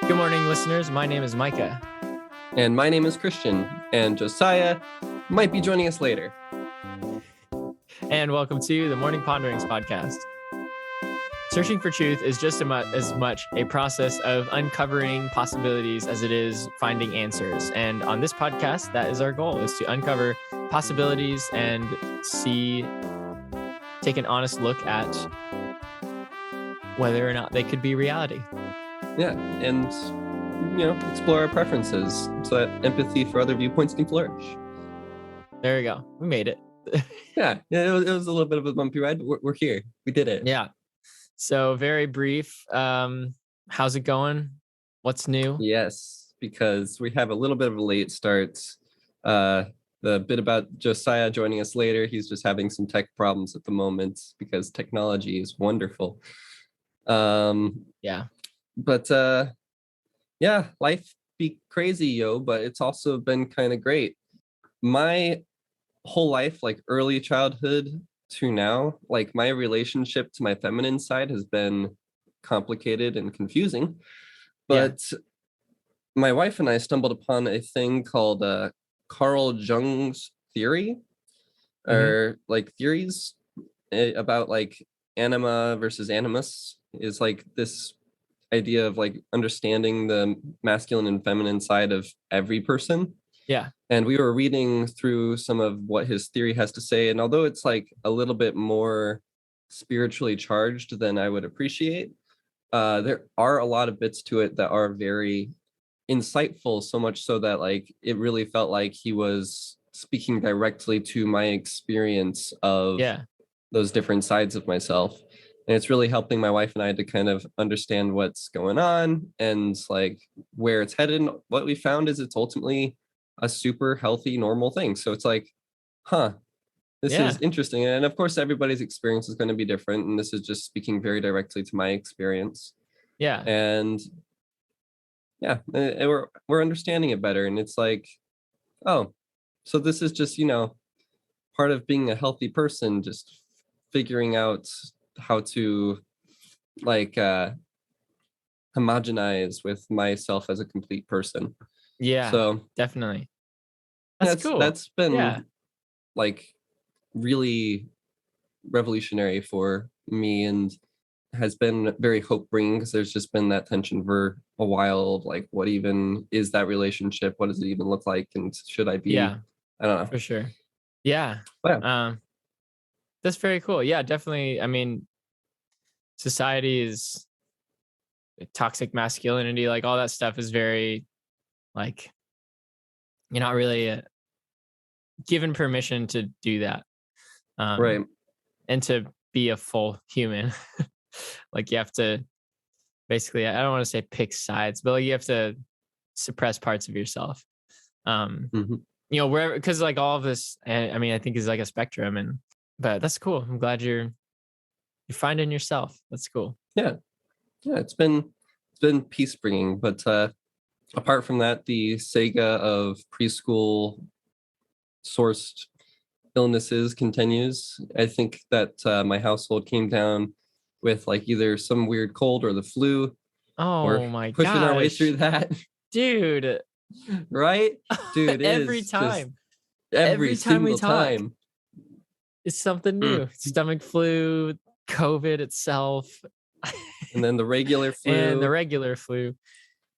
Good morning, listeners. My name is Micah. And my name is Christian, and Josiah might be joining us later. And welcome to the Morning Ponderings podcast. Searching for truth is just as much a process of uncovering possibilities as it is finding answers. And on this podcast, that is our goal, is to uncover possibilities and take an honest look at whether or not they could be reality. Yeah, and explore our preferences so that empathy for other viewpoints can flourish. There we go. We made it. Yeah, it was a little bit of a bumpy ride, but we're here. We did it. Yeah. So very brief. How's it going? What's new? Yes, because we have a little bit of a late start. The bit about Josiah joining us later, he's just having some tech problems at the moment because technology is wonderful. Yeah. But life be crazy, but it's also been kind of great. My whole life, like early childhood to now, like my relationship to my feminine side has been complicated and confusing. But my wife and I stumbled upon a thing called Carl Jung's theory, or like theories about like anima versus animus, is like this idea of like understanding the masculine and feminine side of every person. Yeah. And we were reading through some of what his theory has to say, and although it's like a little bit more spiritually charged than I would appreciate, there are a lot of bits to it that are very insightful, so much so that like it really felt like he was speaking directly to my experience of those different sides of myself. And it's really helping my wife and I to kind of understand what's going on and like where it's headed. And what we found is it's ultimately a super healthy, normal thing. So it's like, this is interesting. And of course, everybody's experience is going to be different. And this is just speaking very directly to my experience. Yeah. And we're understanding it better. And it's like, oh, so this is just, part of being a healthy person, just figuring out how to like homogenize with myself as a complete person. Yeah, so definitely. That's cool. That's been like really revolutionary for me and has been very hope bringing, because there's just been that tension for a while of like, what even is that relationship? What does it even look like? And should I be? I don't know. For sure. Yeah. But that's very cool. Yeah, definitely. I mean, society is toxic masculinity, like all that stuff is very like, you're not really given permission to do that. Right. And to be a full human. Like you have to basically, I don't want to say pick sides, but like you have to suppress parts of yourself. Wherever, because like all of this, I mean, I think is like a spectrum, but that's cool. I'm glad you're finding yourself. That's cool. Yeah, it's been peace bringing. But apart from that, the saga of preschool sourced illnesses continues. I think that my household came down with like either some weird cold or the flu. Oh my god, pushing our way through that, dude. Right, dude. Every time we talk, time it's something new. Stomach flu, COVID itself, and then the regular flu.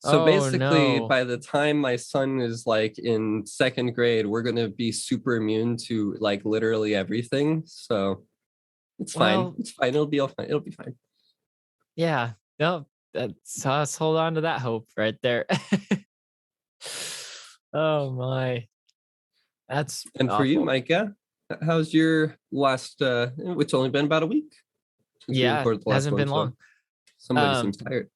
So basically, by the time my son is like in second grade, we're going to be super immune to like literally everything. So it's fine. It's fine. It'll be all fine. It'll be fine. Yeah. No, that's us. Hold on to that hope right there. Oh my. That's and awful. For you, Micah, how's your last it's only been about a week since we recorded the last hasn't one, been long. Somebody seems tired.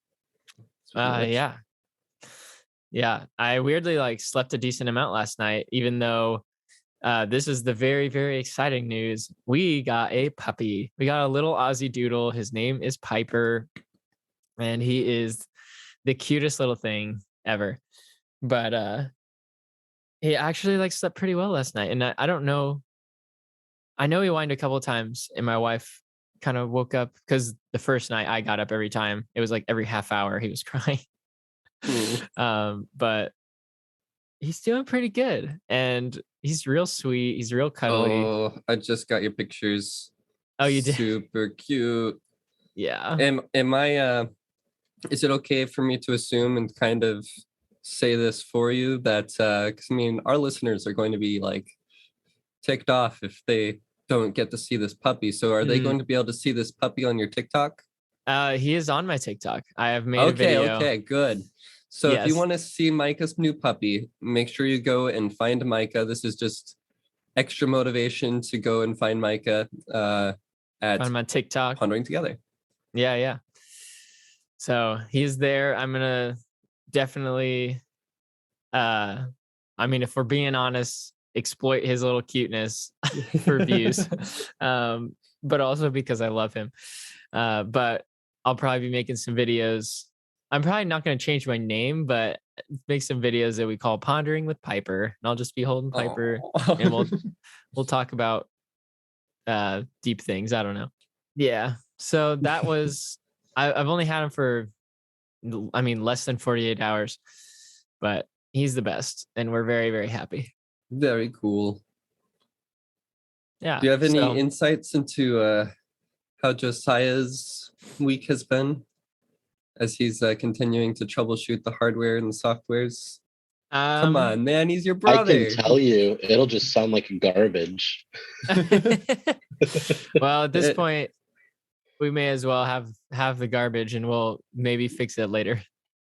Yeah, I weirdly like slept a decent amount last night, even though this is the very, very exciting news. We got a puppy. We got a little Aussie doodle. His name is Piper, and he is the cutest little thing ever. But he actually like slept pretty well last night, and I don't know. I know he whined a couple of times, and my wife kind of woke up because the first night I got up every time. It was like every half hour he was crying. But he's doing pretty good, and he's real sweet. He's real cuddly. Oh, I just got your pictures. Oh, you did? Super cute. Yeah. Am I is it okay for me to assume and kind of say this for you that because I mean our listeners are going to be like ticked off if they don't get to see this puppy. So are they going to be able to see this puppy on your TikTok? He is on my TikTok. I have made a video. Okay, good. So if you want to see Micah's new puppy, make sure you go and find Micah. This is just extra motivation to go and find Micah on my TikTok. Pondering Together. Yeah. So he's there. I'm gonna definitely I mean, if we're being honest, exploit his little cuteness for views. But also because I love him. But I'll probably be making some videos. I'm probably not going to change my name, but make some videos that we call Pondering with Piper. And I'll just be holding Piper and we'll talk about deep things. I don't know. Yeah. So that was I've only had him for less than 48 hours, but he's the best and we're very, very happy. Very cool. Yeah. Do you have any insights into how Josiah's week has been as he's continuing to troubleshoot the hardware and the softwares? Come on, man, he's your brother. I can tell you, it'll just sound like garbage. Well, at this point, we may as well have the garbage and we'll maybe fix it later.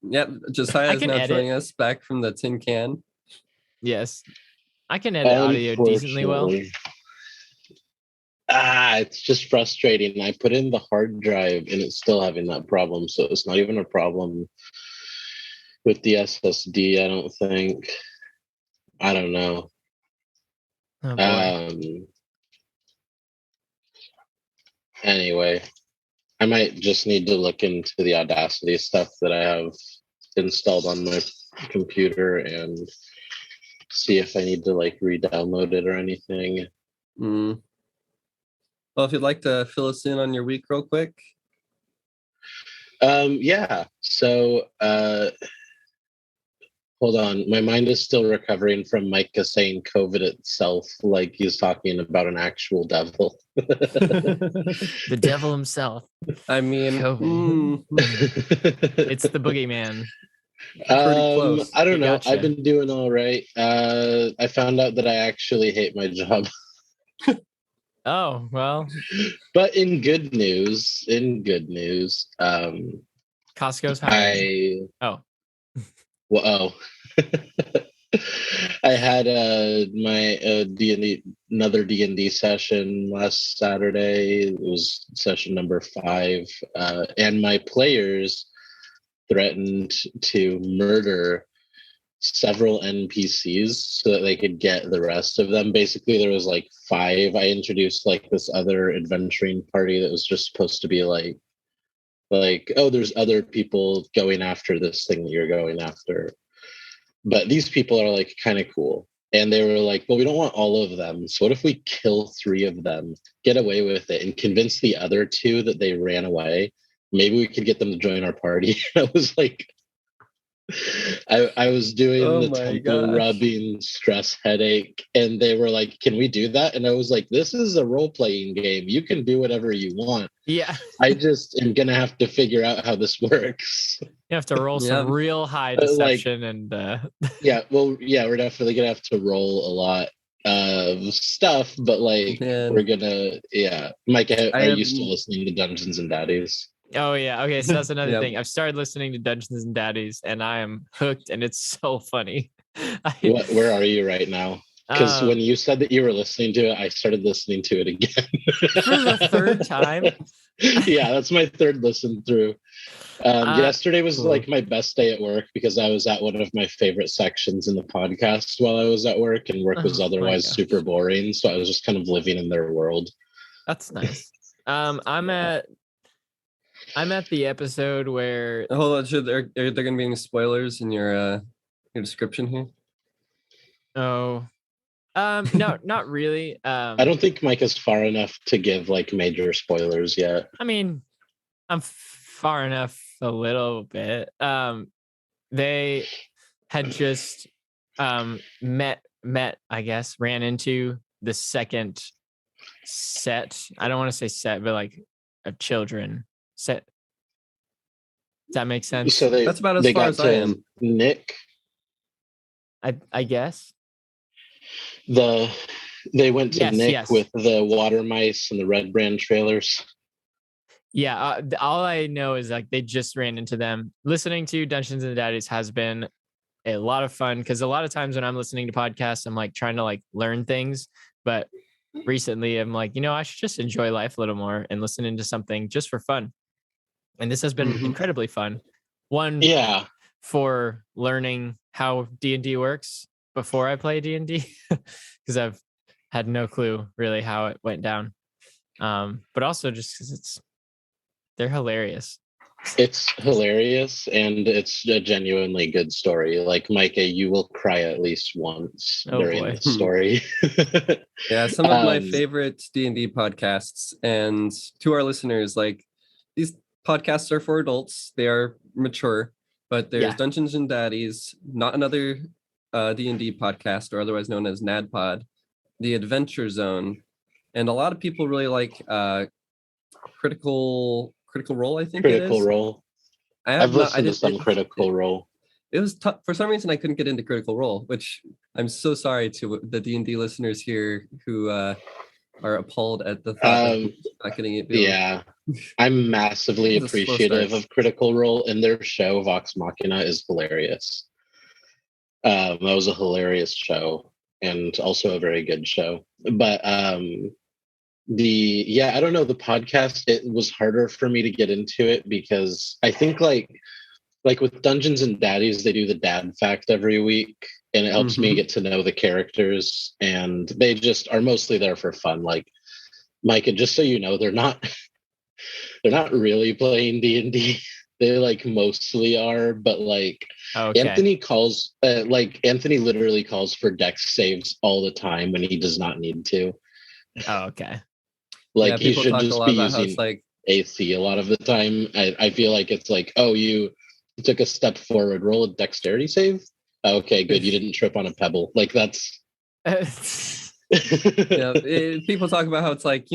Yep, Josiah is now joining us back from the tin can. Yes, I can edit audio decently well. It's just frustrating. I put in the hard drive and it's still having that problem. So it's not even a problem with the SSD, I don't think. I don't know. Anyway, I might just need to look into the Audacity stuff that I have installed on my computer and see if I need to like re-download it or anything. Well, if you'd like to fill us in on your week real quick. Yeah. So hold on. My mind is still recovering from Micah saying COVID itself, like he's talking about an actual devil. The devil himself. I mean, it's the boogeyman. I don't know. Gotcha. I've been doing all right. I found out that I actually hate my job. Oh, well. But in good news, Costco's hiring. I had my another D&D session last Saturday. It was session number 5, and my players threatened to murder several NPCs so that they could get the rest of them. Basically, there was like 5. I introduced like this other adventuring party that was just supposed to be like, oh, there's other people going after this thing that you're going after. But these people are like kind of cool. And they were like, well, we don't want all of them. So what if we kill 3 of them, get away with it, and convince the other 2 that they ran away? Maybe we could get them to join our party. I was like, I was doing the temple rubbing stress headache, and they were like, can we do that? And I was like, this is a role-playing game. You can do whatever you want. Yeah. I just am going to have to figure out how this works. You have to roll some real high deception and... we're definitely going to have to roll a lot of stuff, but like, we're going to, Micah, are you still listening to Dungeons and Daddies? Oh yeah. Okay. So that's another thing. I've started listening to Dungeons and Daddies and I am hooked and it's so funny. Where are you right now? Because when you said that you were listening to it, I started listening to it again. For the 3rd time? Yeah, that's my 3rd listen through. Yesterday was like my best day at work because I was at one of my favorite sections in the podcast while I was at work, and work was otherwise super boring. So I was just kind of living in their world. That's nice. I'm at the episode where... Hold on, are there going to be any spoilers in your description here? Oh, no, not really. I don't think Mike is far enough to give like major spoilers yet. I mean, I'm far enough a little bit. they had just met, I guess, ran into the second set. I don't want to say set, but like of children set. Does that make sense? So That's about as far as I am. Nick. I guess. They went to Nick yes. with the water mice and the Red Brand trailers. Yeah, all I know is like they just ran into them. Listening to Dungeons and Daddies has been a lot of fun because a lot of times when I'm listening to podcasts, I'm like trying to like learn things. But recently I'm like, I should just enjoy life a little more and listen into something just for fun. And this has been incredibly fun. One, for learning how D&D works before I play D&D, because I've had no clue really how it went down. But also just because they're hilarious. It's hilarious, and it's a genuinely good story. Like, Micah, you will cry at least once during the story. Yeah, some of my favorite D&D podcasts. And to our listeners, like, these podcasts are for adults. They are mature, but there's Dungeons and Daddies, Not Another D&D podcast, or otherwise known as NADPod, The Adventure Zone, and a lot of people really like Critical Role, I think Critical it is. Role. I've listened to some Critical Role. It was tough. For some reason, I couldn't get into Critical Role, which I'm so sorry to the D&D listeners here who are appalled at the thought of not getting it. Yeah, I'm massively appreciative of Critical Role, and their show, Vox Machina, is hilarious. That was a hilarious show, and also a very good show. But I don't know, the podcast, it was harder for me to get into it because I think like with Dungeons and Daddies, they do the dad fact every week, and it helps me get to know the characters, and they just are mostly there for fun. Like, Micah, just so you know, they're not really playing D&D. They like mostly are, but like Anthony literally calls for dex saves all the time when he does not need to. Oh, okay. Like, he should just be using AC a lot of the time. I feel like it's like, oh, you took a step forward, roll a dexterity save. Okay, good. You didn't trip on a pebble. Like, that's. People talk about how it's like,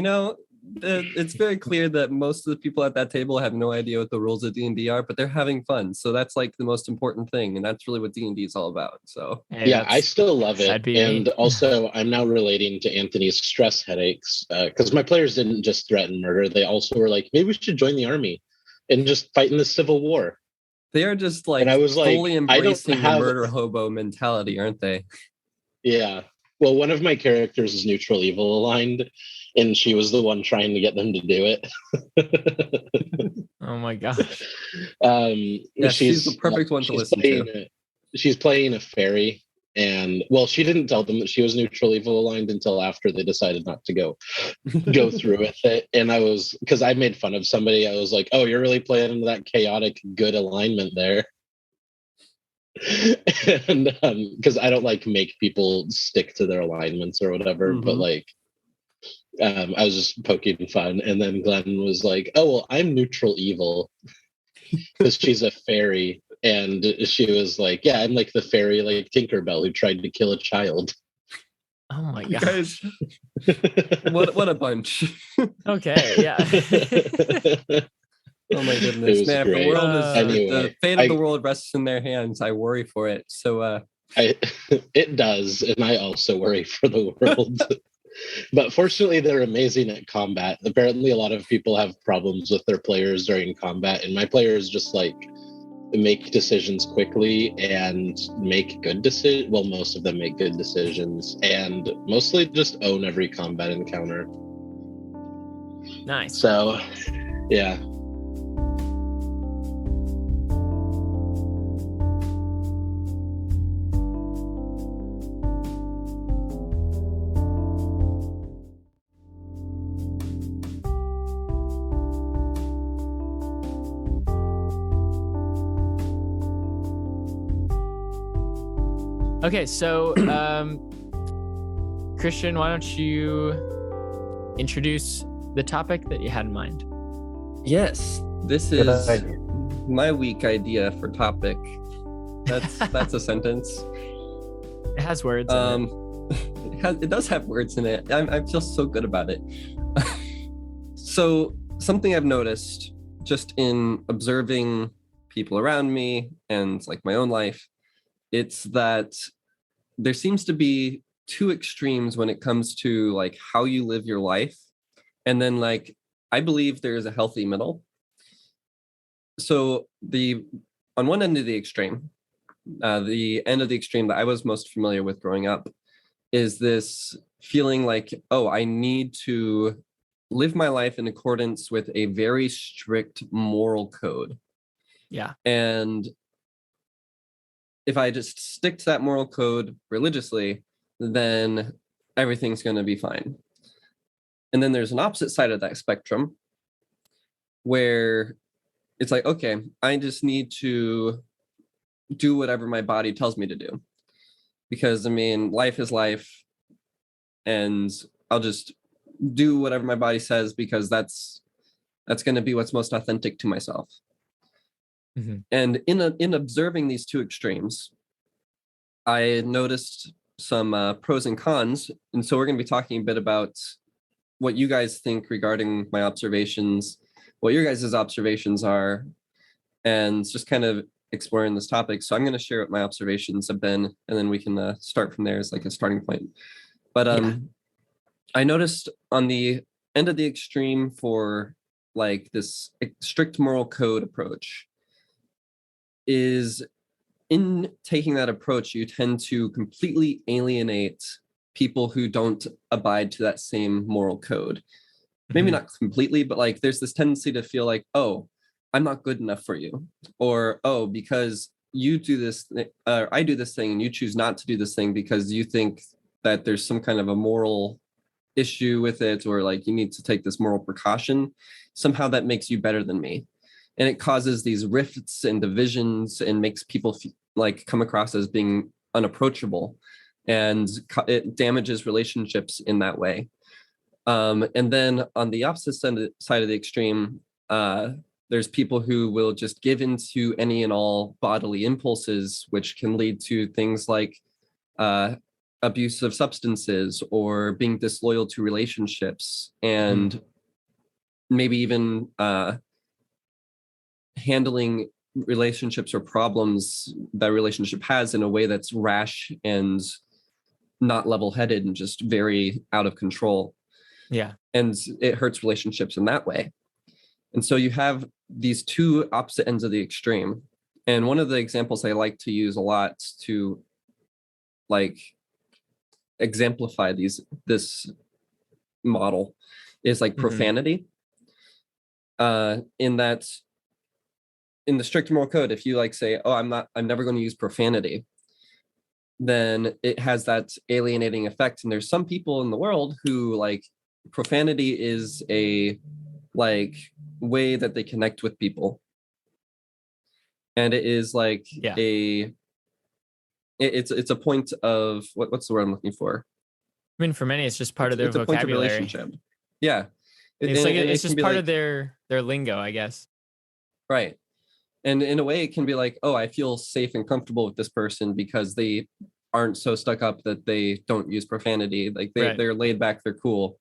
it's very clear that most of the people at that table have no idea what the rules of D&D are, but they're having fun. So that's like the most important thing, and that's really what D&D is all about. So I still love it. And also, I'm now relating to Anthony's stress headaches because my players didn't just threaten murder. They also were like, maybe we should join the army and just fight in the Civil War. They are just like, and I was fully embracing the murder hobo mentality, aren't they? Yeah. Well, one of my characters is neutral evil aligned, and she was the one trying to get them to do it. Oh my gosh. She's the perfect one to listen to. She's playing a fairy, and she didn't tell them that she was neutral evil aligned until after they decided not to go through with it. And because I made fun of somebody, I was like, oh, you're really playing into that chaotic good alignment there. And because I don't like make people stick to their alignments or whatever, but like I was just poking fun, and then Glenn was like, oh, well, I'm neutral evil because she's a fairy, and she was like, yeah, I'm like the fairy, like Tinkerbell, who tried to kill a child. Oh my gosh. what a bunch. Okay, yeah. Oh my goodness, man! The world is the fate of the world rests in their hands. I worry for it. So it does, and I also worry for the world. But fortunately, they're amazing at combat. Apparently, a lot of people have problems with their players during combat, and my players just like make decisions quickly and make good decisions. Well, most of them make good decisions, and mostly just own every combat encounter. Nice. So, yeah. Okay, so Christian, why don't you introduce the topic that you had in mind? Yes, this is my week idea for topic. That's a sentence. It has words in it. It does have words in it. I feel so good about it. So something I've noticed just in observing people around me and like my own life, it's that there seems to be two extremes when it comes to like how you live your life. And then like, I believe there is a healthy middle. So on one end of the extreme, the end of the extreme that I was most familiar with growing up is this feeling like, oh, I need to live my life in accordance with a very strict moral code. Yeah. And if I just stick to that moral code religiously, then everything's going to be fine. And then there's an opposite side of that spectrum where it's like, okay, I just need to do whatever my body tells me to do. Because I mean, life is life, and I'll just do whatever my body says because that's going to be what's most authentic to myself. Mm-hmm. And in observing these two extremes, I noticed some pros and cons. And so we're going to be talking a bit about what you guys think regarding my observations, what your guys' observations are, and just kind of exploring this topic. So I'm going to share what my observations have been, and then we can start from there as like a starting point. But I noticed on the end of the extreme for like this strict moral code approach is, in taking that approach, you tend to completely alienate people who don't abide to that same moral code. Maybe not completely, but like there's this tendency to feel like, oh, I'm not good enough for you, or oh, because you do this, I do this thing and you choose not to do this thing because you think that there's some kind of a moral issue with it, or like you need to take this moral precaution. Somehow that makes you better than me. And it causes these rifts and divisions and makes people like come across as being unapproachable, and it damages relationships in that way. And then on the opposite side of the extreme, there's people who will just give into any and all bodily impulses, which can lead to things like abuse of substances or being disloyal to relationships, and maybe even handling relationships or problems that relationship has in a way that's rash and not level-headed and just very out of control. Yeah. And it hurts relationships in that way. And so you have these two opposite ends of the extreme. And one of the examples I like to use a lot to like exemplify this model is like profanity. In that, in the strict moral code, if you like say, oh, I'm never going to use profanity, then it has that alienating effect. And there's some people in the world who like profanity is a like way that they connect with people. And it is like it's a point of what's the word I'm looking for? I mean, for many, it's just part of their it's vocabulary. A point of relationship. Yeah. It's just part of their lingo, I guess. Right. And in a way, it can be like, oh, I feel safe and comfortable with this person because they aren't so stuck up that they don't use profanity. Like they're laid back, they're cool.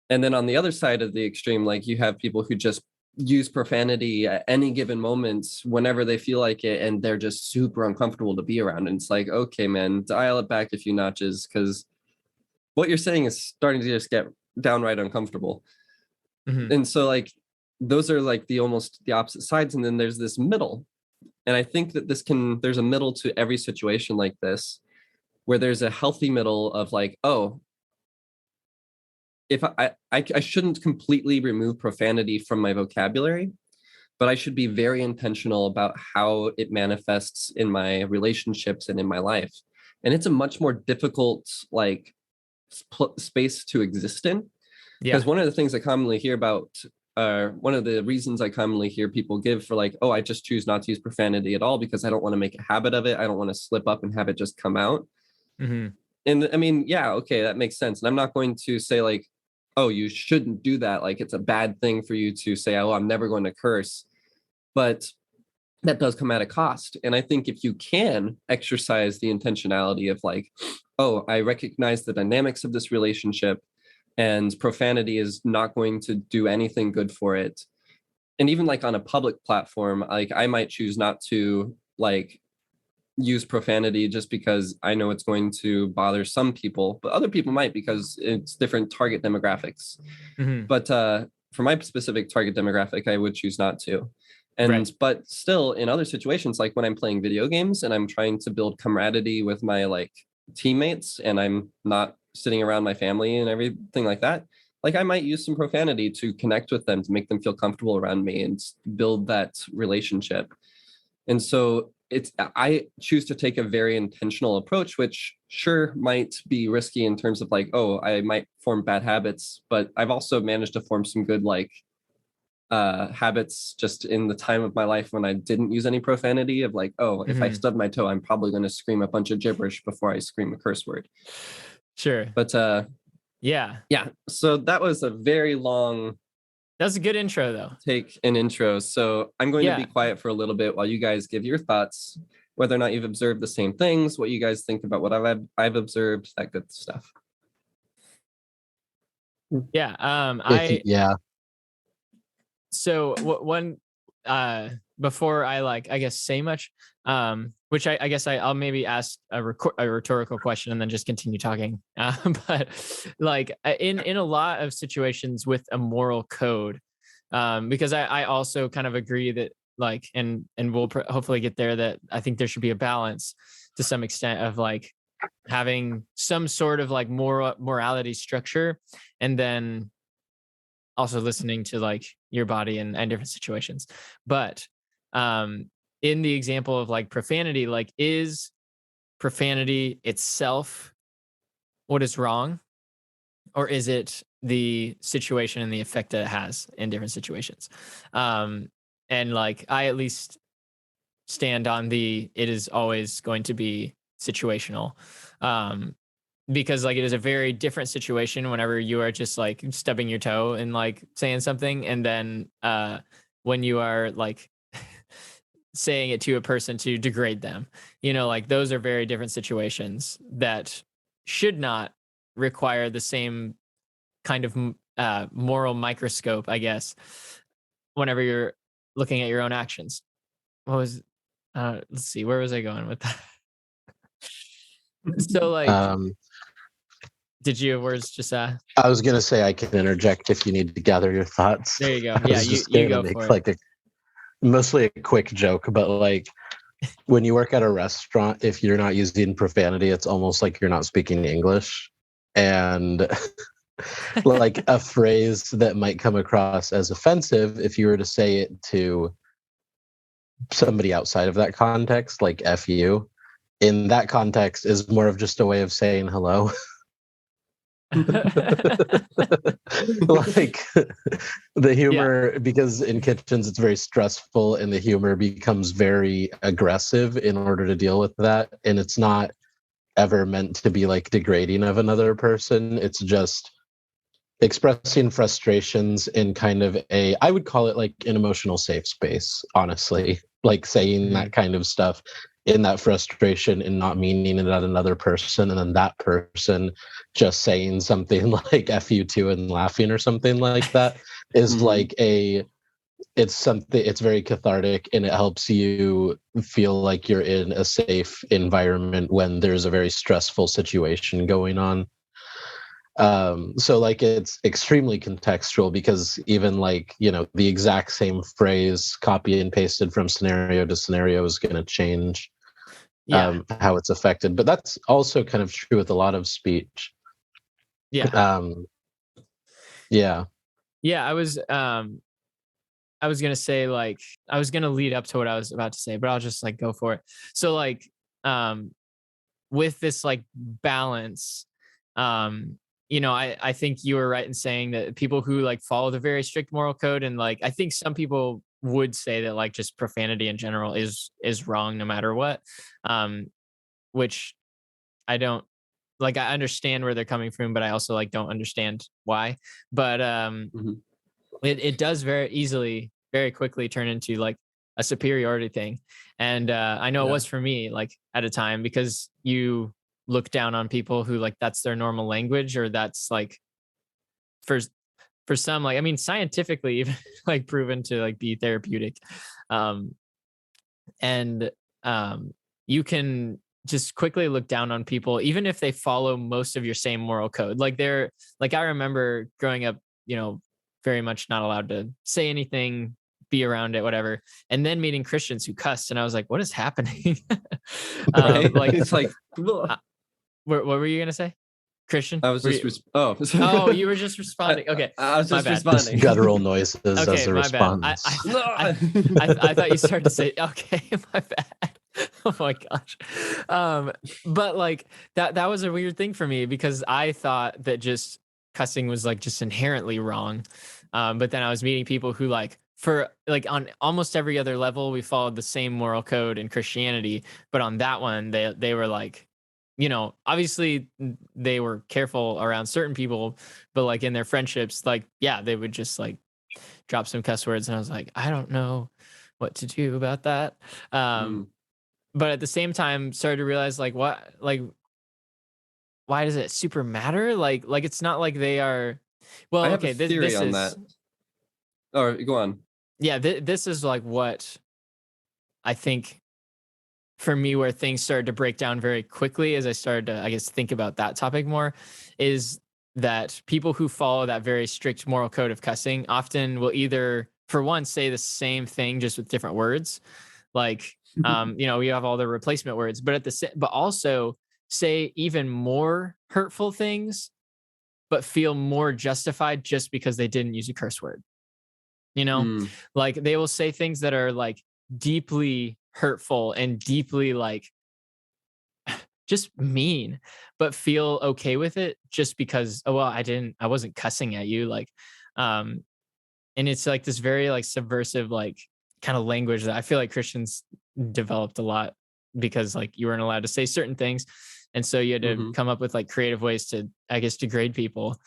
And then on the other side of the extreme, like you have people who just use profanity at any given moment whenever they feel like it, and they're just super uncomfortable to be around. And it's like, okay, man, dial it back a few notches, because what you're saying is starting to just get downright uncomfortable. And so like those are like almost the opposite sides, and then there's this middle. And I think that there's a middle to every situation like this, where there's a healthy middle of like, oh, if I shouldn't completely remove profanity from my vocabulary, but I should be very intentional about how it manifests in my relationships and in my life. And it's a much more difficult like space to exist in, because one of the things I commonly hear about, one of the reasons I commonly hear people give for like, oh, I just choose not to use profanity at all because I don't want to make a habit of it. I don't want to slip up and have it just come out. And I mean, yeah, okay, that makes sense. And I'm not going to say like, oh, you shouldn't do that. Like it's a bad thing for you to say, oh, I'm never going to curse. But that does come at a cost. And I think if you can exercise the intentionality of like, oh, I recognize the dynamics of this relationship and profanity is not going to do anything good for it. And even like on a public platform, like I might choose not to like use profanity just because I know it's going to bother some people, but other people might because it's different target demographics. But for my specific target demographic, I would choose not to. And Right. but still in other situations, like when I'm playing video games and I'm trying to build camaraderie with my like teammates and I'm not sitting around my family and everything like that, like I might use some profanity to connect with them, to make them feel comfortable around me and build that relationship. And so I choose to take a very intentional approach, which sure might be risky in terms of like, oh, I might form bad habits, but I've also managed to form some good like habits just in the time of my life when I didn't use any profanity of like, oh, if I stub my toe, I'm probably going to scream a bunch of gibberish before I scream a curse word. Sure. But yeah. So that was a very long That's a good intro though. take an intro. So I'm going to be quiet for a little bit while you guys give your thoughts, whether or not you've observed the same things, what you guys think about what I've observed, that good stuff. Yeah. So one before I like I guess say much, which I guess I'll maybe ask a rhetorical question and then just continue talking. But like in a lot of situations with a moral code, because I also kind of agree that like and we'll hopefully get there, that I think there should be a balance to some extent of like having some sort of like morality structure, and then also listening to like your body and different situations. But in the example of like profanity, like is profanity itself what is wrong, or is it the situation and the effect that it has in different situations? And like I at least stand on it is always going to be situational. Because like it is a very different situation whenever you are just like stubbing your toe and like saying something, and then when you are like saying it to a person to degrade them, like those are very different situations that should not require the same kind of moral microscope, I guess, whenever you're looking at your own actions. Let's see, where was I going with that? So like did you have words just I was gonna say I can interject if you need to gather your thoughts. There you go. Yeah, you go for it. Mostly a quick joke, but like when you work at a restaurant, if you're not using profanity, it's almost like you're not speaking English. And like a phrase that might come across as offensive if you were to say it to somebody outside of that context, like F you, in that context is more of just a way of saying hello. Like the humor, because in kitchens it's very stressful and the humor becomes very aggressive in order to deal with that, and it's not ever meant to be like degrading of another person. It's just expressing frustrations in kind of I would call it like an emotional safe space, honestly, like saying that kind of stuff in that frustration and not meaning it at another person, and then that person just saying something like F you too and laughing or something like that is like it's very cathartic, and it helps you feel like you're in a safe environment when there's a very stressful situation going on. So like it's extremely contextual, because even like, the exact same phrase copy and pasted from scenario to scenario is going to change how it's affected. But that's also kind of true with a lot of speech. I was gonna say, like, I was gonna lead up to what I was about to say, but I'll just like go for it. So like with this like balance, I think you were right in saying that people who like follow the very strict moral code, and like I think some people would say that like just profanity in general is wrong no matter what, which I don't like. I understand where they're coming from, but I also like don't understand why. But it does very easily, very quickly turn into like a superiority thing. And I know it was for me, like at a time, because you look down on people who like that's their normal language, or that's like for some, like, I mean, scientifically even like proven to like be therapeutic. Um, and you can just quickly look down on people, even if they follow most of your same moral code. Like they're like, I remember growing up, very much not allowed to say anything, be around it, whatever. And then meeting Christians who cussed, and I was like, what is happening? Right? Like, It's like, what were you gonna say, Christian? I was just Oh, you were just responding. Okay, I was my just bad. responding. Just guttural noises Okay, as a my bad. response. I thought you started to say, okay, my bad. Oh my gosh. But like that was a weird thing for me, because I thought that just cussing was like just inherently wrong. But then I was meeting people who like, for like on almost every other level, we followed the same moral code in Christianity, but on that one, they were like, obviously they were careful around certain people, but like in their friendships, like, yeah, they would just like drop some cuss words. And I was like, I don't know what to do about that. But at the same time, started to realize like, why does it super matter? Like it's not like they are, well, I have okay, a theory on that. Oh, go on. Yeah, this is like what I think for me, where things started to break down very quickly as I started to, I guess, think about that topic more, is that people who follow that very strict moral code of cussing often will either, for one, say the same thing just with different words, like we have all the replacement words, but but also say even more hurtful things, but feel more justified just because they didn't use a curse word. Like they will say things that are like deeply hurtful and deeply like just mean, but feel okay with it just because, oh, well, I wasn't cussing at you. Like, and it's like this very like subversive, like kind of language that I feel like Christians developed a lot, because like you weren't allowed to say certain things. And so you had to come up with like creative ways to, I guess, degrade people.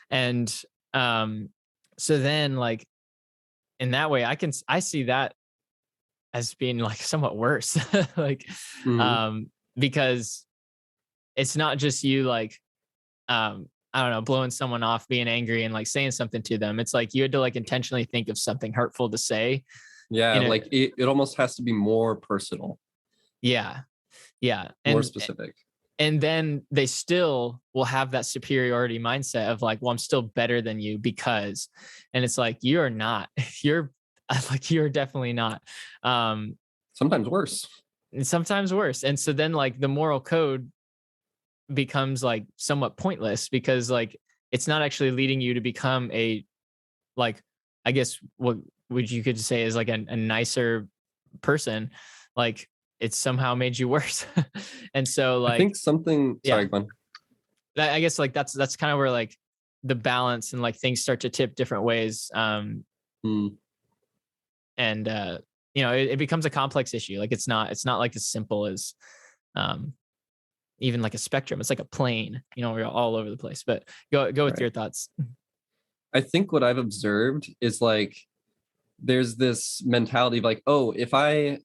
And so then like in that way, I see that as being like somewhat worse. Like because it's not just you like I don't know, blowing someone off, being angry and like saying something to them. It's like you had to like intentionally think of something hurtful to say. Yeah, like it almost has to be more personal. Yeah. More specific. And then they still will have that superiority mindset of like, well, I'm still better than you because, and it's like, you're not, you're definitely not. Sometimes worse. And so then like the moral code becomes like somewhat pointless, because like it's not actually leading you to become a, like, I guess what would you could say is like a nicer person. Like it's somehow made you worse. And so like, I think something, sorry, go on. I guess like that's kind of where like the balance and like things start to tip different ways. And it becomes a complex issue. Like it's not like as simple as even like a spectrum. It's like a plane, we're all over the place. But go with your thoughts. I think what I've observed is like there's this mentality of like, oh, if I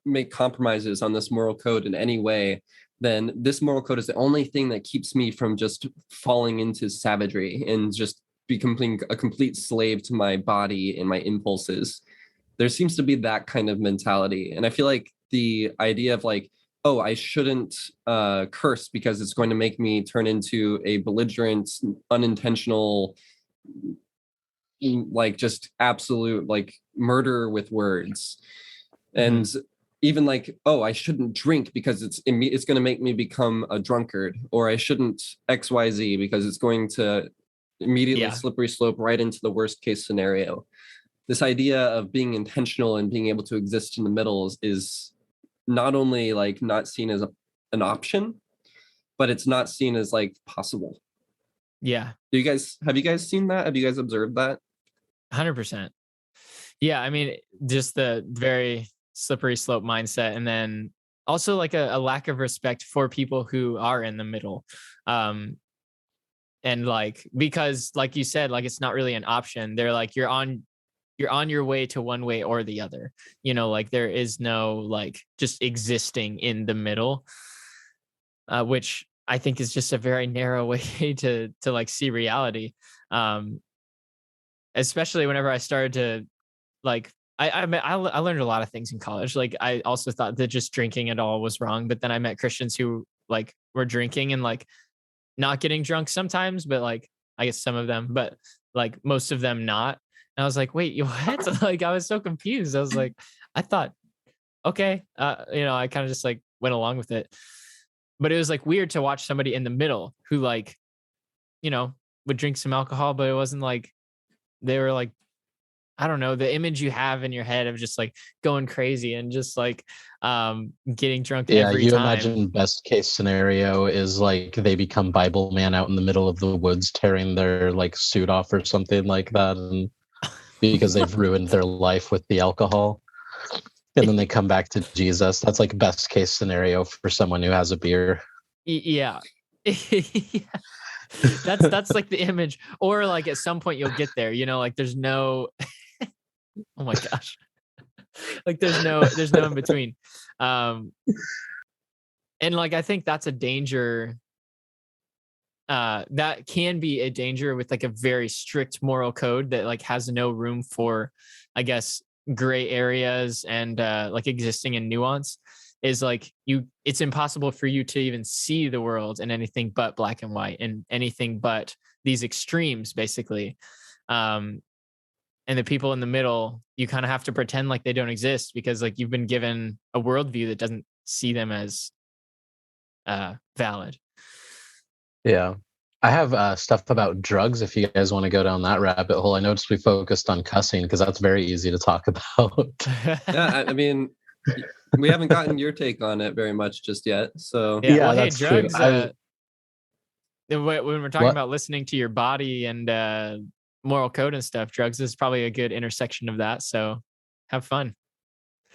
make compromises on this moral code in any way, then this moral code is the only thing that keeps me from just falling into savagery and just becoming a complete slave to my body and my impulses. There seems to be that kind of mentality. And I feel like the idea of like, oh, I shouldn't curse because it's going to make me turn into a belligerent, unintentional, like just absolute like murderer with words. And even like, oh, I shouldn't drink because it's going to make me become a drunkard, or I shouldn't XYZ because it's going to immediately slippery slope right into the worst case scenario. This idea of being intentional and being able to exist in the middle is not only like not seen as an option, but it's not seen as like possible. Yeah. Have you guys seen that? Have you guys observed that? 100%. Yeah. I mean, just the very slippery slope mindset. And then also like a lack of respect for people who are in the middle. And like, because like you said, like, it's not really an option. They're like, you're on you're on your way to one way or the other. Like there is no like just existing in the middle, which I think is just a very narrow way to like see reality. Especially whenever I started to like I learned a lot of things in college. Like I also thought that just drinking at all was wrong, but then I met Christians who like were drinking and like not getting drunk sometimes, but like I guess some of them, but like most of them not. And I was like, wait, what? Like I was so confused. I was like, I thought, okay, I kind of just like went along with it. But it was like weird to watch somebody in the middle who like, would drink some alcohol, but it wasn't like they were like, I don't know, the image you have in your head of just like going crazy and just like getting drunk every you time. imagine best case scenario is like they become Bible man out in the middle of the woods tearing their like suit off or something like that, and because they've ruined their life with the alcohol. And then they come back to Jesus. That's like best case scenario for someone who has a beer. Yeah. That's like the image. Or like at some point you'll get there, like there's no oh my gosh. Like there's no in between. And like I think that's a danger. That can be a danger with like a very strict moral code that like has no room for, I guess, gray areas and like existing in nuance. Is like it's impossible for you to even see the world in anything but black and white and anything but these extremes, basically. And the people in the middle, you kind of have to pretend like they don't exist because like you've been given a worldview that doesn't see them as valid. Yeah. I have stuff about drugs if you guys want to go down that rabbit hole. I noticed we focused on cussing because that's very easy to talk about. Yeah, I mean, we haven't gotten your take on it very much just yet. So yeah, well, that's hey, drugs. true. When we're talking about listening to your body and moral code and stuff, drugs is probably a good intersection of that. So have fun.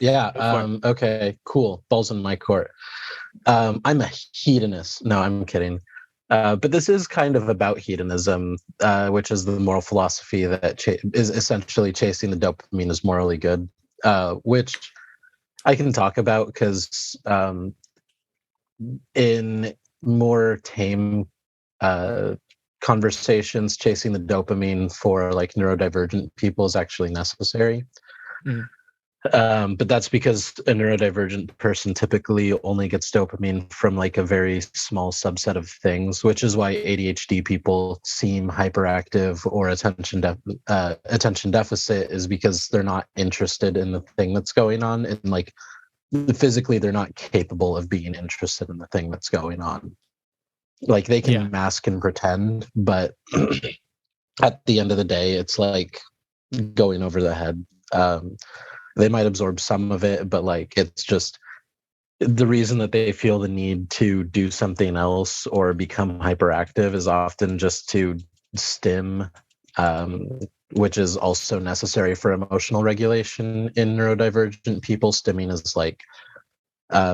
Yeah. Okay, cool. Balls in my court. I'm a hedonist. No, I'm kidding. But this is kind of about hedonism, which is the moral philosophy that is essentially chasing the dopamine is morally good, which I can talk about because in more tame conversations, chasing the dopamine for like neurodivergent people is actually necessary. Mm. But that's because a neurodivergent person typically only gets dopamine from like a very small subset of things, which is why ADHD people seem hyperactive or attention deficit is because they're not interested in the thing that's going on, and like physically they're not capable of being interested in the thing that's going on. Like they can mask and pretend, but at the end of the day, it's like going over the head. They might absorb some of it, but like it's just the reason that they feel the need to do something else or become hyperactive is often just to stim, which is also necessary for emotional regulation in neurodivergent people. Stimming is like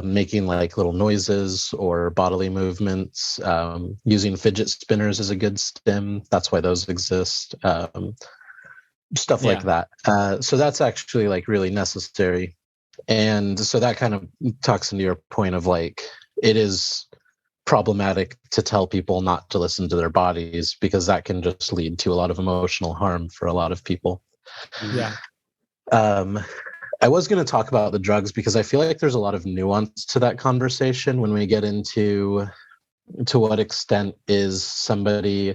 making like little noises or bodily movements. Using fidget spinners is a good stim. That's why those exist. Stuff like that. So that's actually like really necessary. And so that kind of talks into your point of like, it is problematic to tell people not to listen to their bodies because that can just lead to a lot of emotional harm for a lot of people. Yeah. I was going to talk about the drugs because I feel like there's a lot of nuance to that conversation when we get into to what extent is somebody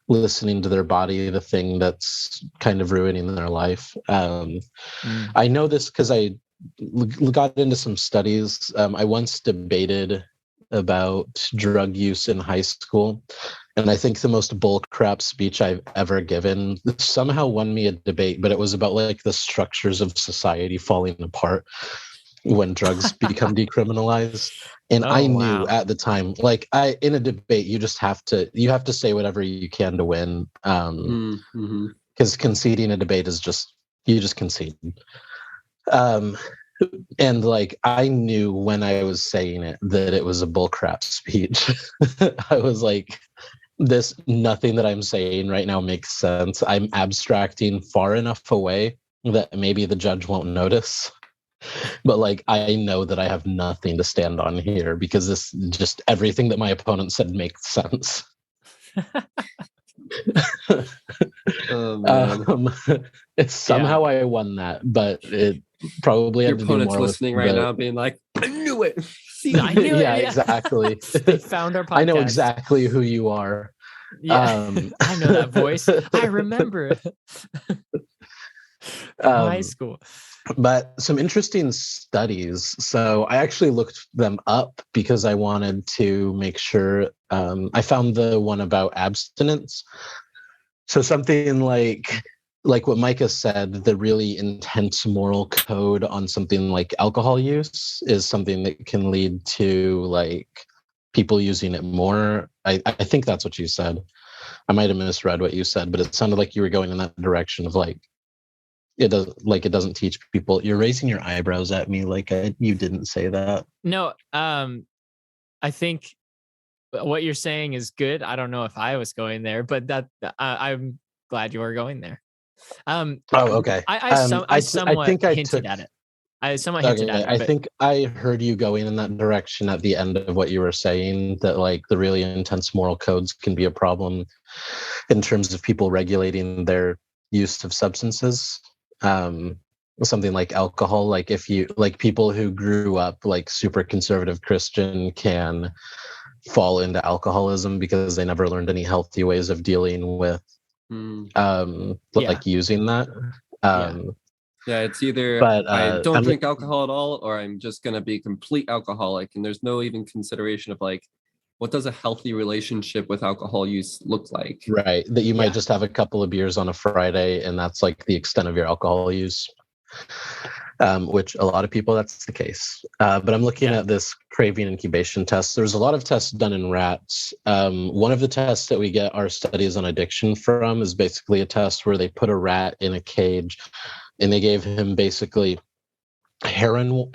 listening to their body the thing that's kind of ruining their life. I know this because I got into some studies. I once debated about drug use in high school, and I think the most bullcrap speech I've ever given somehow won me a debate, but it was about like the structures of society falling apart when drugs become decriminalized. And I knew at the time, like in a debate, you have to say whatever you can to win. Because conceding a debate is you just concede. And like I knew when I was saying it that it was a bullcrap speech. I was like, nothing that I'm saying right now makes sense. I'm abstracting far enough away that maybe the judge won't notice. But like, I know that I have nothing to stand on here because this just everything that my opponent said makes sense. Oh man. It's somehow I won that, but it probably Your had to do opponent's more listening with right now, being like, "I knew it." See, I knew yeah, it. exactly. They found our podcast. I know exactly who you are. Yeah, I know that voice. I remember from high school. But some interesting studies. So I actually looked them up because I wanted to make sure. I found the one about abstinence. So something like what Micah said, the really intense moral code on something like alcohol use is something that can lead to like people using it more. I think that's what you said. I might have misread what you said, but it sounded like you were going in that direction of like it doesn't teach people. You're raising your eyebrows at me like you didn't say that. No, I think what you're saying is good. I don't know if I was going there, but that I'm glad you were going there. Oh, okay. I somewhat think I hinted took, at it. I somewhat hinted at it. I think I heard you going in that direction at the end of what you were saying, that like the really intense moral codes can be a problem in terms of people regulating their use of substances. Something like alcohol, like if you like people who grew up like super conservative Christian can fall into alcoholism because they never learned any healthy ways of dealing with like using that. Yeah, it's either but I don't drink alcohol at all, or I'm just gonna be a complete alcoholic, and there's no even consideration of like, what does a healthy relationship with alcohol use look like? Right, that you might just have a couple of beers on a Friday, and that's like the extent of your alcohol use. Which a lot of people, that's the case. But I'm looking at this craving incubation test. There's a lot of tests done in rats. One of the tests that we get our studies on addiction from is basically a test where they put a rat in a cage and they gave him basically heroin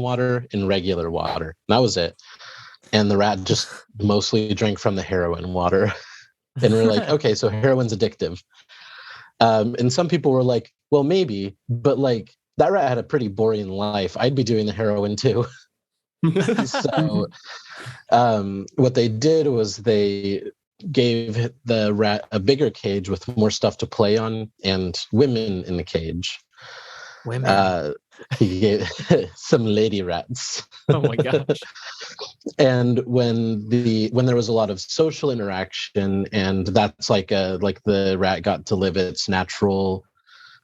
water and regular water. That was it. And the rat just mostly drank from the heroin water. And we're like, okay, so heroin's addictive. And some people were like, well, maybe, but like that rat had a pretty boring life. I'd be doing the heroin too. So what they did was they gave the rat a bigger cage with more stuff to play on and women in the cage. Women. He gave some lady rats. Oh my gosh. And when there was a lot of social interaction, and that's like the rat got to live its natural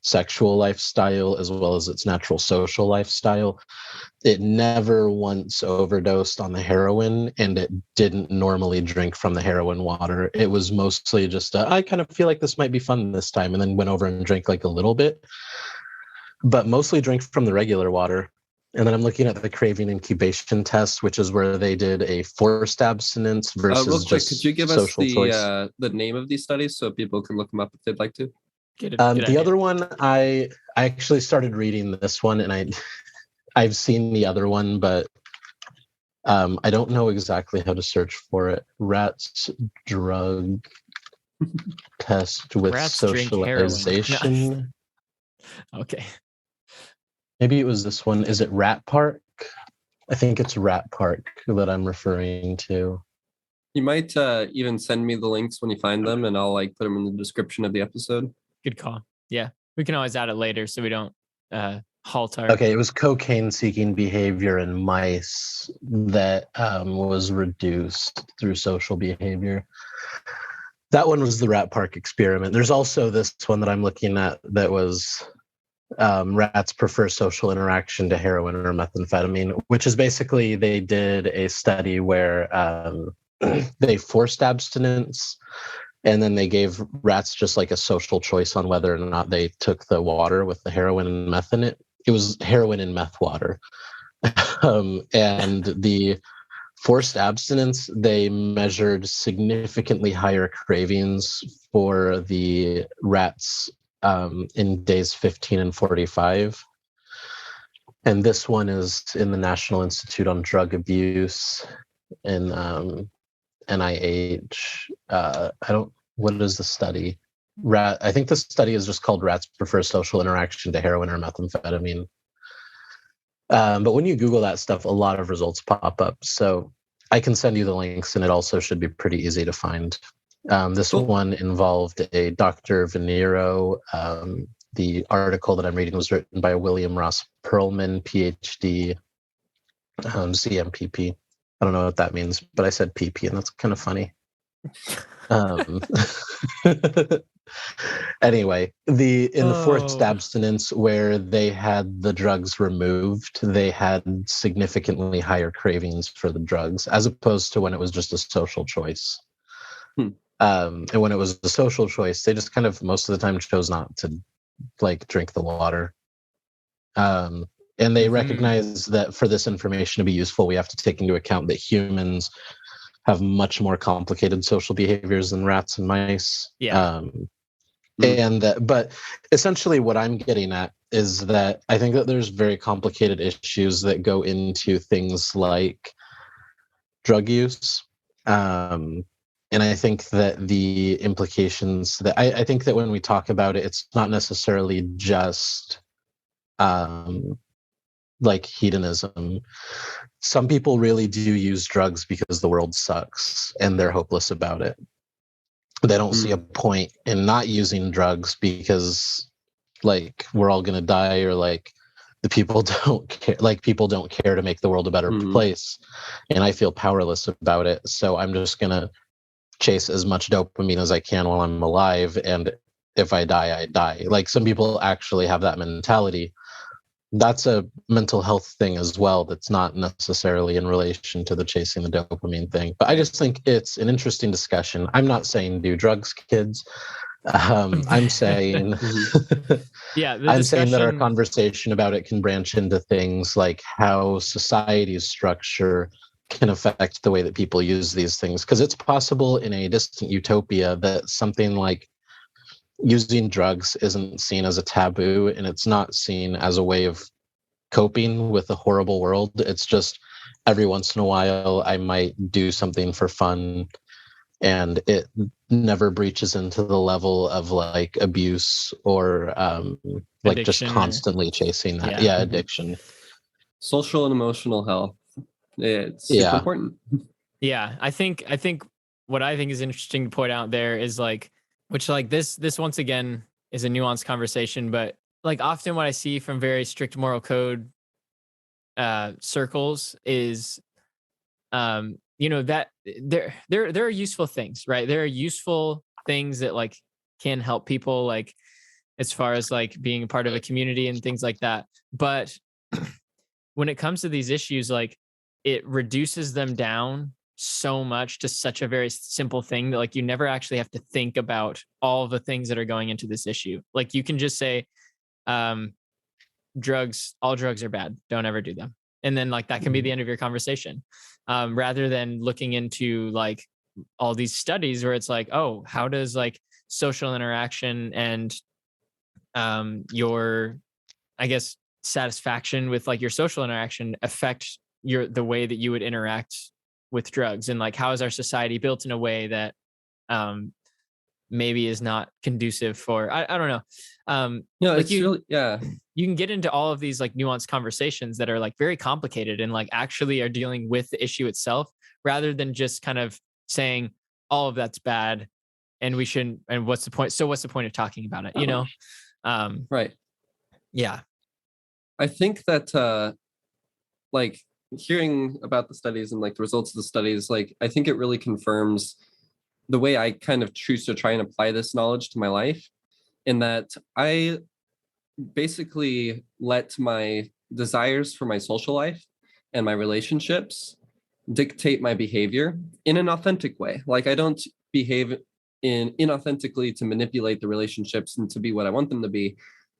sexual lifestyle as well as its natural social lifestyle, it never once overdosed on the heroin, and it didn't normally drink from the heroin water. It was mostly just I kind of feel like this might be fun this time, and then went over and drank like a little bit, but mostly drink from the regular water. And then I'm looking at the craving incubation test, which is where they did a forced abstinence versus real quick, just could you give us the name of these studies so people can look them up if they'd like to? The other one, I actually started reading this one, and I've seen the other one, but I don't know exactly how to search for it. Rats drug test with Rats socialization. No. Okay. Maybe it was this one. Is it Rat Park? I think it's Rat Park that I'm referring to. You might even send me the links when you find them, and I'll like put them in the description of the episode. Good call. Yeah, we can always add it later so we don't halt our. Okay, it was cocaine-seeking behavior in mice that was reduced through social behavior. That one was the Rat Park experiment. There's also this one that I'm looking at that was rats prefer social interaction to heroin or methamphetamine, which is basically they did a study where they forced abstinence, and then they gave rats just like a social choice on whether or not they took the water with the heroin and meth in it. It was heroin and meth water. And the forced abstinence, they measured significantly higher cravings for the rats in days 15 and 45. And this one is in the National Institute on Drug Abuse and NIH. What is the study? rat. I think the study is just called "Rats Prefer Social Interaction to Heroin or Methamphetamine." But when you Google that stuff, a lot of results pop up. So I can send you the links, and it also should be pretty easy to find. This one involved a Dr. Venero. The article that I'm reading was written by William Ross Perlman, PhD, CMPP. I don't know what that means, but I said PP, and that's kind of funny. Anyway, in the forced abstinence where they had the drugs removed, they had significantly higher cravings for the drugs as opposed to when it was just a social choice. And when it was a social choice, they just kind of most of the time chose not to like drink the water. And they recognize that for this information to be useful, we have to take into account that humans have much more complicated social behaviors than rats and mice. But essentially what I'm getting at is that I think that there's very complicated issues that go into things like drug use. And I think that the implications that I think that when we talk about it, it's not necessarily just like hedonism. Some people really do use drugs because the world sucks and they're hopeless about it. They don't see a point in not using drugs because like we're all going to die, or like the people don't care, like people don't care to make the world a better place. And I feel powerless about it. So I'm just going to chase as much dopamine as I can while I'm alive. And if I die, I die. Like some people actually have that mentality. That's a mental health thing as well. That's not necessarily in relation to the chasing the dopamine thing. But I just think it's an interesting discussion. I'm not saying do drugs, kids. I'm saying, I'm saying that our conversation about it can branch into things like how society's structure can affect the way that people use these things. Because it's possible in a distant utopia that something like using drugs isn't seen as a taboo, and it's not seen as a way of coping with a horrible world. It's just every once in a while I might do something for fun, and it never breaches into the level of like abuse or like just constantly chasing that. Addiction. Social and emotional health. It's super important. Yeah, I think what I think is interesting to point out there is like, which like this once again is a nuanced conversation, but like often what I see from very strict moral code circles is that there are useful things, right? There are useful things that like can help people, like as far as like being a part of a community and things like that. But when it comes to these issues, like it reduces them down so much to such a very simple thing that like you never actually have to think about all the things that are going into this issue. Like you can just say all drugs are bad, don't ever do them, and then like that can be the end of your conversation, rather than looking into like all these studies where it's like, oh, how does like social interaction and your, I guess, satisfaction with like your social interaction affect the way that you would interact with drugs, and like how is our society built in a way that maybe is not conducive for I don't know. Like it's really you can get into all of these like nuanced conversations that are like very complicated and like actually are dealing with the issue itself, rather than just kind of saying all of that's bad and we shouldn't, and what's the point of talking about it, you know? Right. Yeah. I think that like hearing about the studies and like the results of the studies, like I think it really confirms the way I kind of choose to try and apply this knowledge to my life, in that I basically let my desires for my social life and my relationships dictate my behavior in an authentic way. Like I don't behave inauthentically to manipulate the relationships and to be what I want them to be.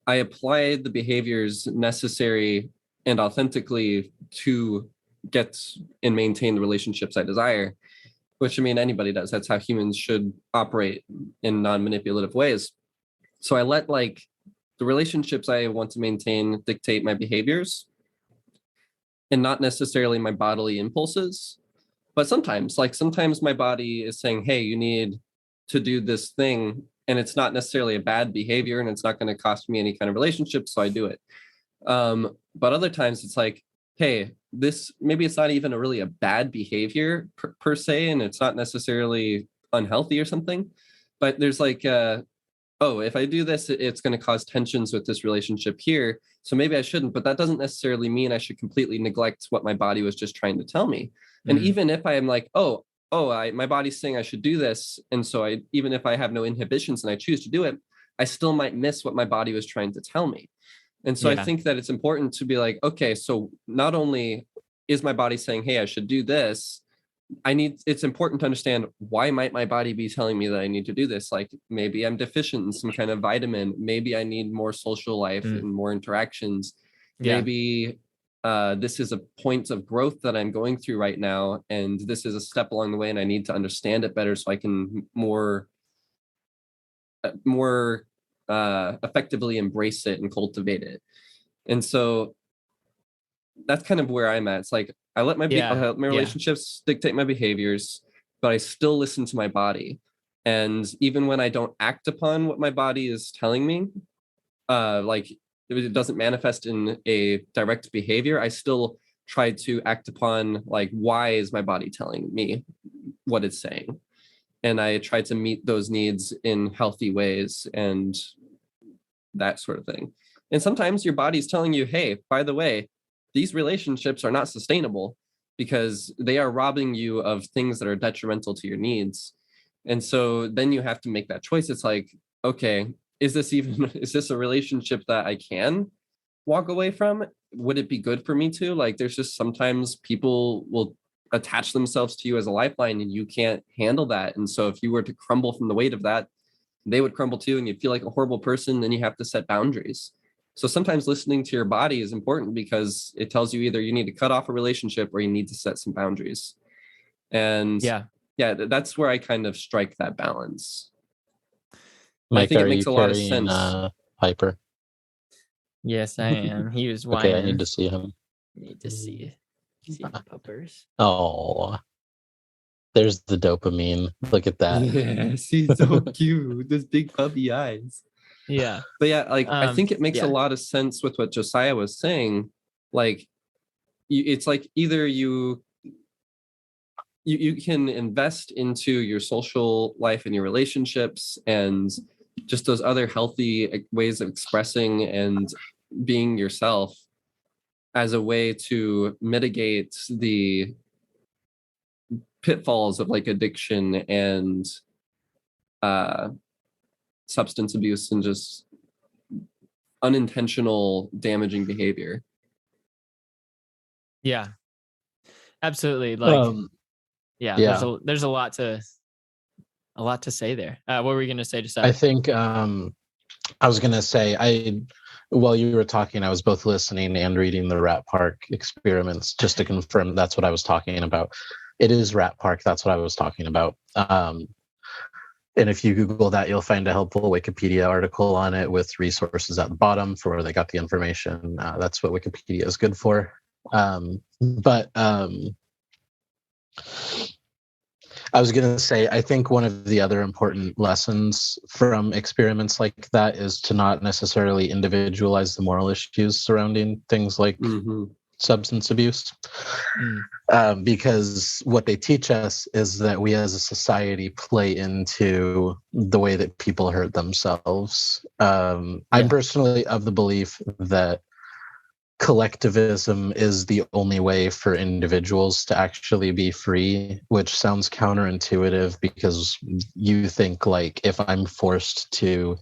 I apply the behaviors necessary and authentically to get and maintain the relationships I desire, which I mean, anybody does. That's how humans should operate in non-manipulative ways. So I let like the relationships I want to maintain dictate my behaviors, and not necessarily my bodily impulses. But sometimes my body is saying, hey, you need to do this thing. and it's not necessarily a bad behavior, and it's not going to cost me any kind of relationship, so I do it. But other times it's like, hey, this, maybe it's not even a bad behavior per se, and it's not necessarily unhealthy or something, but there's like, oh, if I do this, it's going to cause tensions with this relationship here, so maybe I shouldn't. But that doesn't necessarily mean I should completely neglect what my body was just trying to tell me. And even if I am like, my body's saying I should do this, and so even if I have no inhibitions and I choose to do it, I still might miss what my body was trying to tell me. And so I think that it's important to be like, okay, so not only is my body saying, hey, I should do this, it's important to understand, why might my body be telling me that I need to do this? Like, maybe I'm deficient in some kind of vitamin. Maybe I need more social life and more interactions. Maybe this is a point of growth that I'm going through right now, and this is a step along the way, and I need to understand it better so I can more effectively embrace it and cultivate it. And so that's kind of where I'm at. It's like, I let my relationships dictate my behaviors, but I still listen to my body. And even when I don't act upon what my body is telling me, like it doesn't manifest in a direct behavior, I still try to act upon, like, why is my body telling me what it's saying? And I try to meet those needs in healthy ways and that sort of thing. And sometimes your body's telling you, hey, by the way, these relationships are not sustainable because they are robbing you of things that are detrimental to your needs. And so then you have to make that choice. It's like, okay, is this a relationship that I can walk away from? Would it be good for me to? Like, there's just sometimes people will attach themselves to you as a lifeline, and you can't handle that. And so if you were to crumble from the weight of that, they would crumble too, and you'd feel like a horrible person. Then you have to set boundaries. So sometimes listening to your body is important, because it tells you either you need to cut off a relationship or you need to set some boundaries. And that's where I kind of strike that balance. Mike, I think it makes a lot of sense. Piper. Yes, I am. He was whining. Okay, I need to see him. Need to see the puppers. Oh, there's the dopamine. Look at that. Yes, he's so cute. Those big puppy eyes. Yeah. But yeah, like, I think it makes a lot of sense with what Josiah was saying. Like, it's like either you can invest into your social life and your relationships and just those other healthy ways of expressing and being yourself as a way to mitigate the pitfalls of like addiction and substance abuse and just unintentional damaging behavior. Yeah, absolutely. Like, there's a lot to say there. What were we going to say, Josiah? I think I was going to say, while you were talking, I was both listening and reading the Rat Park experiments, just to confirm that's what I was talking about. It is Rat Park. That's what I was talking about. And if you Google that, you'll find a helpful Wikipedia article on it with resources at the bottom for where they got the information. That's what Wikipedia is good for. But I was going to say, I think one of the other important lessons from experiments like that is to not necessarily individualize the moral issues surrounding things like substance abuse. Because what they teach us is that we as a society play into the way that people hurt themselves. I'm personally of the belief that collectivism is the only way for individuals to actually be free, which sounds counterintuitive, because you think, like, if I'm forced to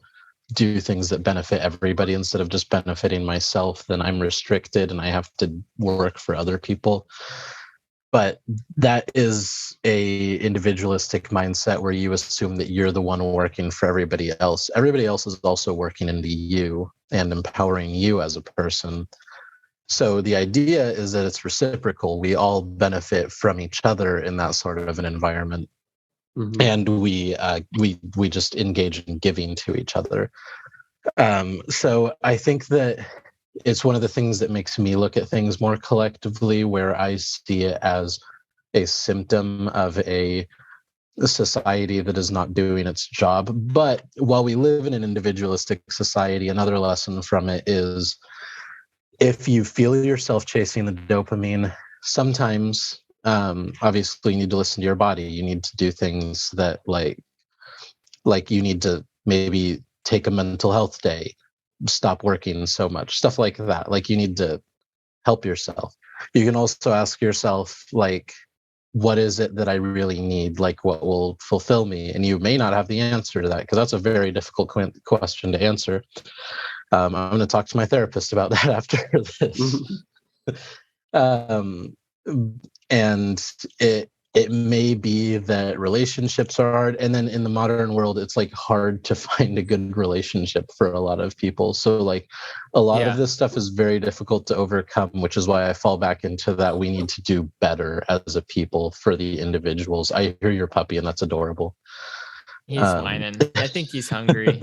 do things that benefit everybody instead of just benefiting myself, then I'm restricted and I have to work for other people. But that is a individualistic mindset where you assume that you're the one working for everybody else. Everybody else is also working into you and empowering you as a person. So the idea is that it's reciprocal. We all benefit from each other in that sort of an environment. And we just engage in giving to each other. So I think that it's one of the things that makes me look at things more collectively, where I see it as a symptom of a a society that is not doing its job. But while we live in an individualistic society, another lesson from it is if you feel yourself chasing the dopamine, sometimes obviously you need to listen to your body. You need to do things that like you need to maybe take a mental health day, stop working so much, stuff like that. Like you need to help yourself. You can also ask yourself, like, what is it that I really need? Like, what will fulfill me? And you may not have the answer to that because that's a very difficult question to answer. I'm going to talk to my therapist about that after this. And it may be that relationships are hard, and then in the modern world it's like hard to find a good relationship for a lot of people. So like a lot of this stuff is very difficult to overcome, which is why I fall back into that we need to do better as a people for the individuals. I hear your puppy, and that's adorable. He's whining. I think he's hungry.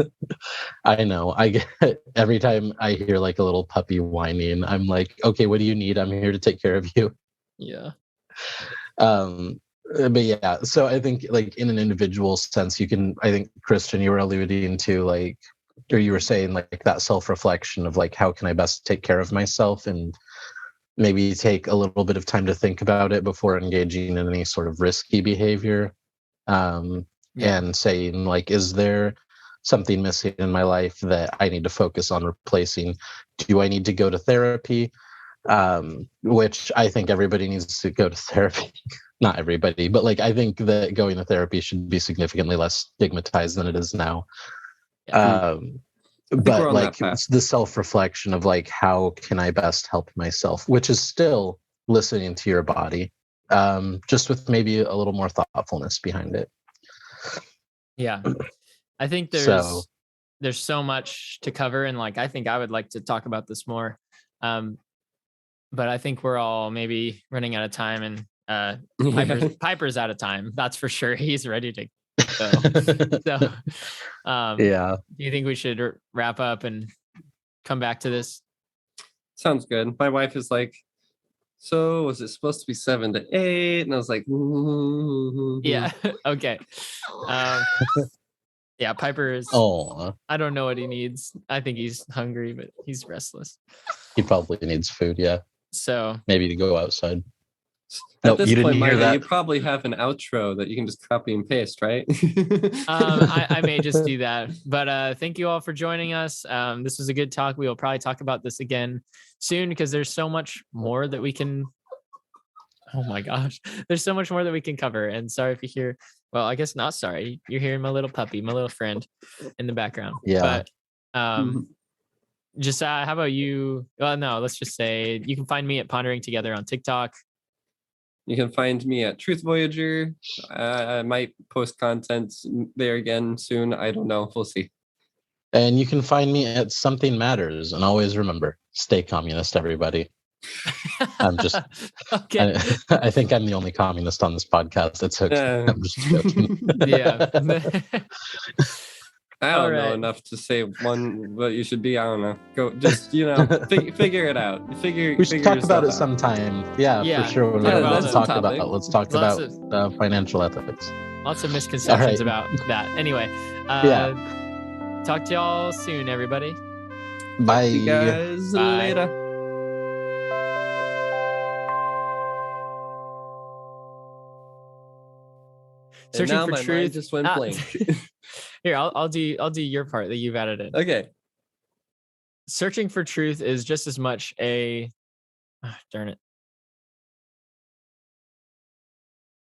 I know. I get every time I hear like a little puppy whining, I'm like, okay, what do you need? I'm here to take care of you. Yeah. But yeah, so I think like in an individual sense, you can, I think Christian, you were alluding to like, or you were saying like that self-reflection of like, how can I best take care of myself, and maybe take a little bit of time to think about it before engaging in any sort of risky behavior. And saying like, is there something missing in my life that I need to focus on replacing? Do I need to go to therapy? Which I think everybody needs to go to therapy. Not everybody, but like I think that going to therapy should be significantly less stigmatized than it is now. But like it's the self-reflection of like, how can I best help myself, which is still listening to your body, just with maybe a little more thoughtfulness behind it. Yeah, I think there's so much to cover, and like I think I would like to talk about this more, but I think we're all maybe running out of time, and Piper's out of time. That's for sure. He's ready to go. So, yeah. Do you think we should wrap up and come back to this? Sounds good. My wife is like, so was it supposed to be 7 to 8? And I was like, yeah, okay. Yeah, Piper is. I don't know what he needs. I think he's hungry, but he's restless. He probably needs food. Yeah. So maybe to go outside. At this point, Micah, you probably have an outro that you can just copy and paste, right? I may just do that. But thank you all for joining us. This was a good talk. We will probably talk about this again soon because there's so much more that we can. Oh my gosh, there's so much more that we can cover. And sorry if you hear. Well, I guess not sorry. You're hearing my little puppy, my little friend, in the background. Yeah. But just how about you? Well, no, let's just say you can find me at Pondering Together on TikTok. You can find me at Truth Voyager. I might post content there again soon. I don't know. We'll see. And you can find me at Something Matters. And always remember, stay communist, everybody. I'm just okay. I think I'm the only communist on this podcast. It's okay. I'm just joking. Yeah. I don't know enough to say what you should be. I don't know. Go just figure it out. We should talk about it sometime. Yeah, for sure. When let's talk about financial ethics. Lots of misconceptions about that. Anyway, talk to y'all soon, everybody. Bye. See you guys later. Searching for my truth mind just went blank. Here, I'll do your part that you've added in. Okay. Searching for truth is just as much darn it.